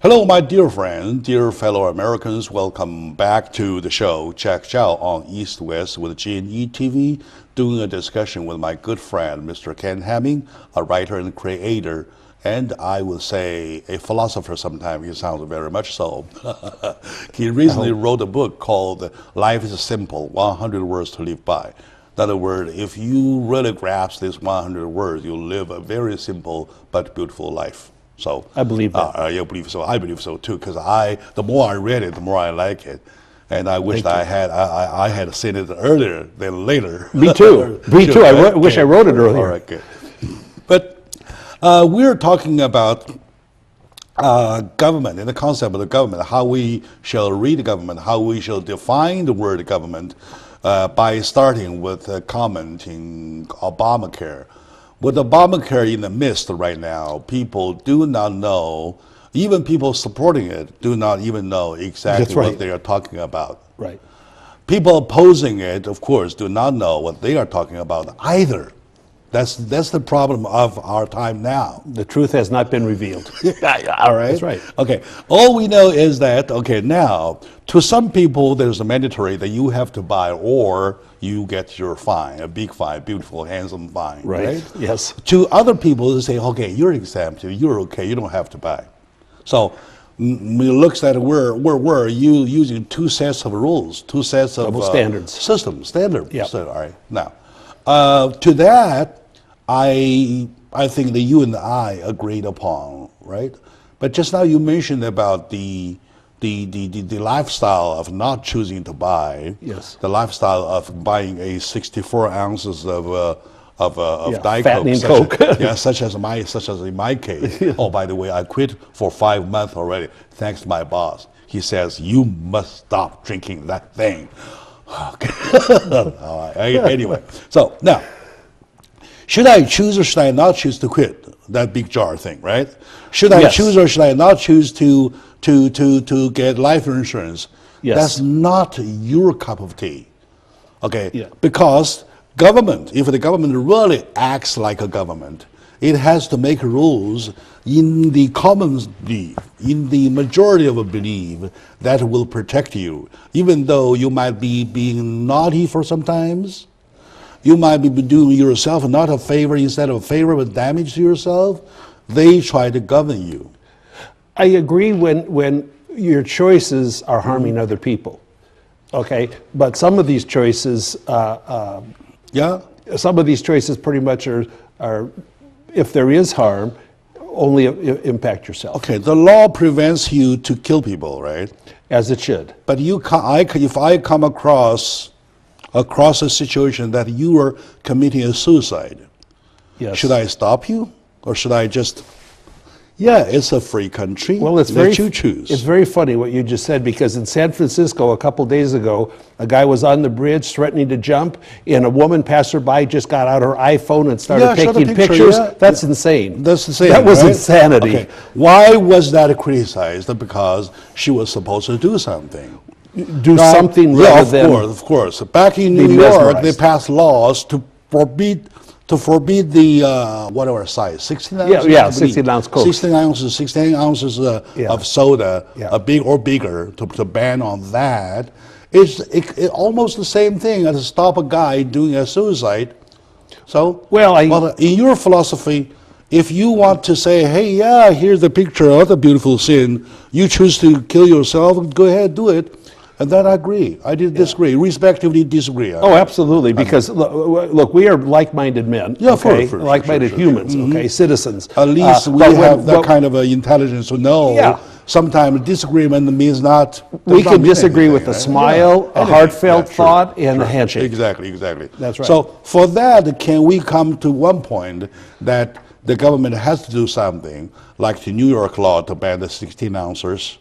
Hello, my dear friend, dear fellow Americans. Welcome back to the show, Jack Zhao on East West with GNE TV, doing a discussion with my good friend, Mr. Ken Hamming, a writer and creator, and I would say a philosopher sometimes. He sounds very much so. He recently wrote a book called Life is Simple, 100 Words to Live By. In other words, if you really grasp this 100 words, you'll live a very simple but beautiful life. So I believe that. You believe so. I believe so too. Because the more I read it, the more I like it, and I wish that I had seen it earlier than later. Me too. Me too. I wish I wrote it earlier. All right, good. But we're talking about government and the concept of the government, how we shall read the government, how we shall define the word government, by starting with commenting Obamacare. With Obamacare in the midst right now, people do not know, even people supporting it do not even know exactly what they are talking about. Right. People opposing it, of course, do not know what they are talking about either. That's the problem of our time now. The truth has not been revealed. All right. That's right. Okay. All we know is that, okay, now, to some people, there's a mandatory that you have to buy or you get your fine, a big fine, beautiful, handsome fine. Right? Yes. To other people, they say, okay, you're exempt, you're okay, you don't have to buy. So, it looks like we're using two sets of rules, two sets of standards. Standard. Yeah. So, all right. Now, to that, I think that you and I agreed upon, right? But just now you mentioned about the lifestyle of not choosing to buy. Yes. The lifestyle of buying a 64 ounces of Diet fattening Coke. Coke. Such as in my case. Oh, by the way, I quit for 5 months already, thanks to my boss. He says, you must stop drinking that thing. Anyway, so now, should I choose or should I not choose to quit that big jar thing, right? Should I choose or should I not choose to get life insurance? Yes. That's not your cup of tea, okay? Yeah. Because government, if the government really acts like a government, it has to make rules in the common belief, in the majority of a belief that will protect you, even though you might be being naughty for sometimes. You might be doing yourself not a favor instead of a favor, but damage to yourself. They try to govern you. I agree when your choices are harming other people. Okay, but some of these choices, some of these choices pretty much are, if there is harm, only impact yourself. Okay, the law prevents you to kill people, right? As it should. But if I come across a situation that you are committing a suicide, yes. Should I stop you, or should I just? Yeah, it's a free country. Well, you choose. It's very funny what you just said, because in San Francisco a couple days ago, a guy was on the bridge threatening to jump, and a woman passerby just got out her iPhone and started taking pictures. Yeah. That's insane. That's insane. That was right? insanity. Okay. Why was that criticized? Because she was supposed to do something. Do something rather than of course. Back in New York, they passed laws to forbid the whatever size, 16 ounces. Yeah, 16 ounce Coke. 16 ounces of soda, big or bigger, to ban on that. It's almost the same thing as to stop a guy doing a suicide. So, in your philosophy, if you want to say, hey, yeah, here's the picture of the beautiful sin, you choose to kill yourself, go ahead, do it. And then I agree. I did disagree, respectively disagree. Oh, absolutely, because look, we are like-minded men, like-minded humans, okay, citizens. At least we have that kind of intelligence to know sometimes disagreement means not. We can disagree with a smile, a heartfelt thought, and a handshake. Exactly. That's right. So for that, can we come to one point that the government has to do something, like the New York law to ban the 16 ounces?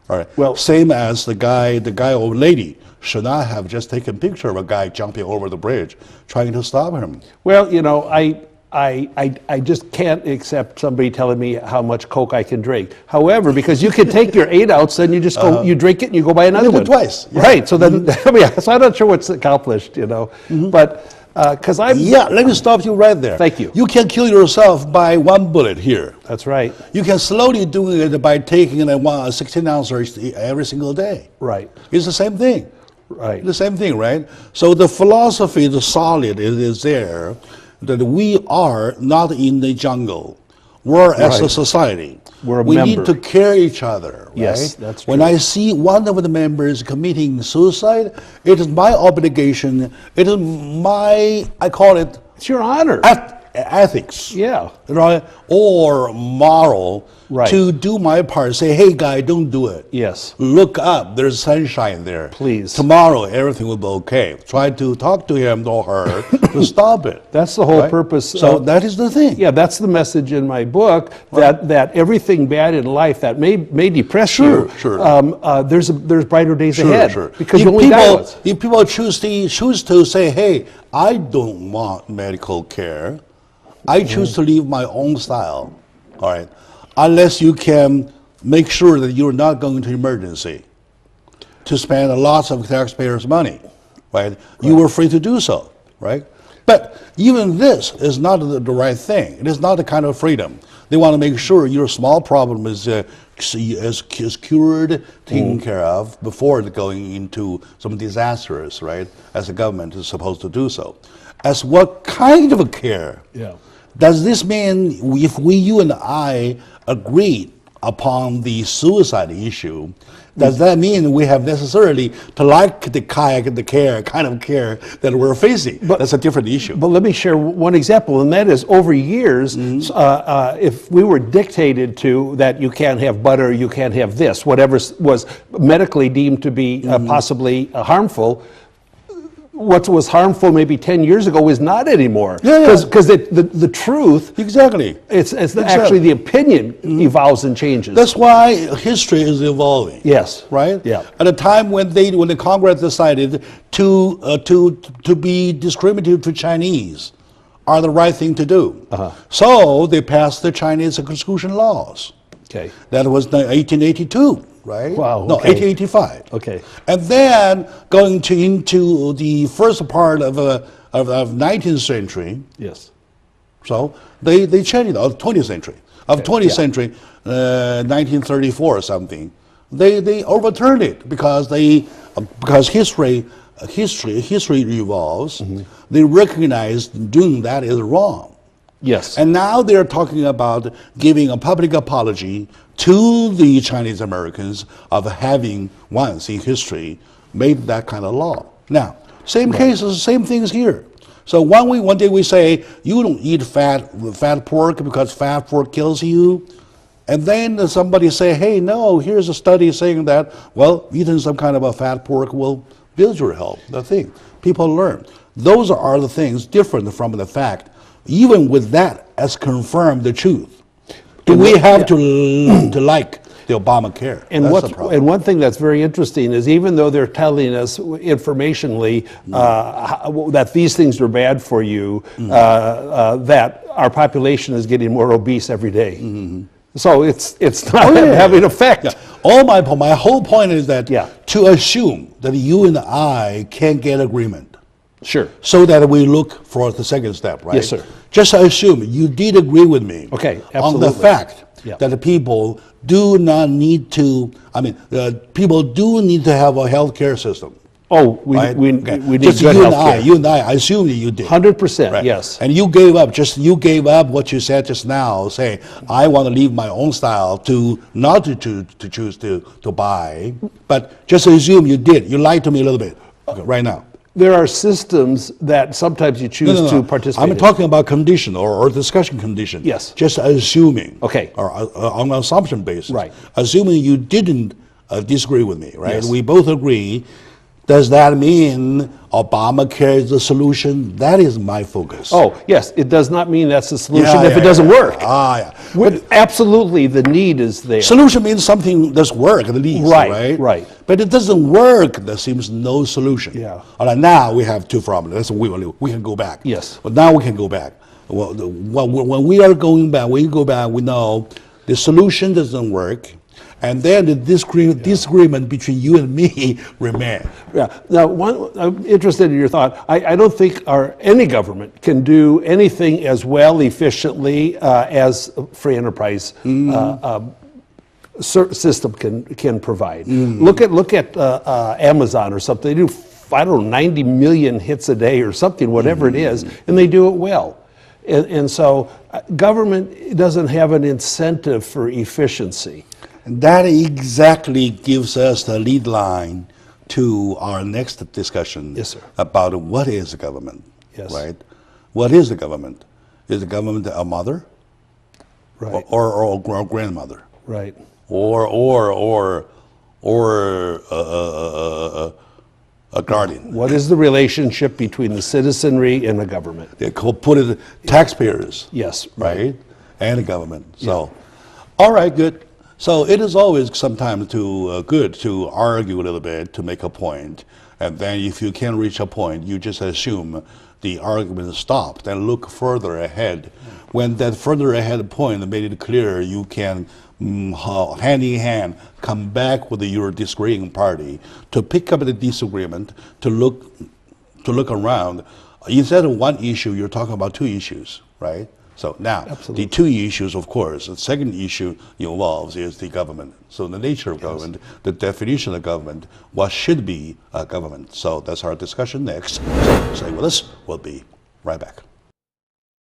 All right. Well, same as the guy or lady should not have just taken a picture of a guy jumping over the bridge, trying to stop him. Well, you know, I I just can't accept somebody telling me how much Coke I can drink. However, because you can take your 8 ounce, then you just go, you drink it and you go buy another do it one. twice, yeah. Right. So then, I mean, so I'm not sure what's accomplished, you know. But because I'm. Yeah, let me stop you right there. Thank you. You can kill yourself by one bullet here. That's right. You can slowly do it by taking a 16 ounce every single day. Right. It's the same thing. Right. The same thing, right? So the philosophy, the solid, is there that we are not in the jungle. We're as a Right. society. We're a we member. need to care each other. Yes, right? that's When true. I see one of the members committing suicide, it is my obligation. It is my, I call it It's your honor. ethics. Yeah. Right? Or moral Right. to do my part. Say, hey, guy, don't do it. Yes. Look up. There's sunshine there. Please. Tomorrow, everything will be okay. Try to talk to him or her to stop it. That's the whole Right? purpose. So that is the thing. Yeah, that's the message in my book, that everything bad in life that may depress Sure, you, sure. there's brighter days Sure, ahead. sure. Because if you only die people, once. if people choose to say, hey, I don't want medical care, I choose to live my own style, all right, unless you can make sure that you're not going to emergency to spend lots of taxpayers' money, right? You were free to do so, right? But even this is not the right thing. It is not the kind of freedom. They want to make sure your small problem is cured, taken care of before going into some disasters, right? As the government is supposed to do so. As what kind of a care? Yeah. Does this mean if you and I agree upon the suicide issue, does that mean we have necessarily to like the kind of care that we're facing? That's a different issue. But let me share one example, and that is over years, if we were dictated to that you can't have butter, you can't have this, whatever was medically deemed to be possibly harmful, what was harmful maybe 10 years ago is not anymore. Yeah. Because the truth, Exactly. it's actually the opinion evolves and changes. That's why history is evolving. Yes. Right. Yeah. At a time when the Congress decided to be discriminative to Chinese, are the right thing to do. So they passed the Chinese exclusion laws. Okay. That was 1882, right? Wow, No, okay. 1885. Okay. And then going into the first part of 19th century, Yes. so they changed it, of 20th century. Of 20th century, 1934 or something, they overturned it because history revolves. They recognized doing that is wrong. Yes. And now they're talking about giving a public apology to the Chinese Americans of having once in history made that kind of law. Now, same cases, same things here. So one day we say, you don't eat fat pork because fat pork kills you. And then somebody say, hey, no, here's a study saying that, well, eating some kind of a fat pork will build your health. The thing. People learn. Those are the things different from the fact. Even with that as confirmed the truth, do we have to like the Obamacare? And That's the problem. one thing that's very interesting is even though they're telling us informationally that these things are bad for you, that our population is getting more obese every day. So it's not having effect. Yeah. My whole point is that Yeah. to assume that you and I can get agreement. Sure. So that we look for the second step, right? Yes, sir. Just assume you did agree with me Okay, on the absolutely. fact Yeah. that the people do not need to, people do need to have a health care system. Oh, we Right? need Okay. good Just health care. you and I assume that you did. 100%, Right. yes. And you gave up what you said just now, saying, I want to leave my own style to not to choose to buy, but just assume you did. You lied to me a little bit right now. There are systems that sometimes you choose to participate I'm in. talking about condition or discussion condition. Yes. Just assuming. Okay. Or on an assumption basis. Right. Assuming you didn't disagree with me, right? Yes. We both agree. Does that mean Obamacare is the solution? That is my focus. Oh, yes, it does not mean that's the solution Yeah, if yeah, it doesn't yeah. work. Yeah. But absolutely, the need is there. Solution means something does work at least, Right, right. But it doesn't work. There seems no solution. Yeah. All right, now we have two problems. We can go back. Yes. But now we can go back. when we are going back, we go back, we know the solution doesn't work, and then the disagreement between you and me remain. Yeah. Now, I'm interested in your thought. I don't think any government can do anything as well, efficiently as free enterprise system can provide. Look at Amazon or something. They do, I don't know, 90 million hits a day or something, whatever it is, and they do it well. And so government doesn't have an incentive for efficiency. And that exactly gives us the lead line to our next discussion. Yes, sir. About what is the government. Yes. Right? What is the government? Is the government a mother? Right. Or a grandmother? Right. Or a guardian. What is the relationship between the citizenry and the government? They could put it taxpayers. Yes. Right? And the government. So, all right, good. So it is always sometimes good to argue a little bit to make a point, and then if you can't reach a point, you just assume the argument stopped and look further ahead. When that further ahead point made it clear, you can hand in hand come back with your disagreeing party to pick up the disagreement, to look around. Instead of one issue, you're talking about two issues, right? So now, the two issues, of course, the second issue involves is the government. So the nature of government, the definition of government, what should be a government. So that's our discussion next. So stay with us. We'll be right back.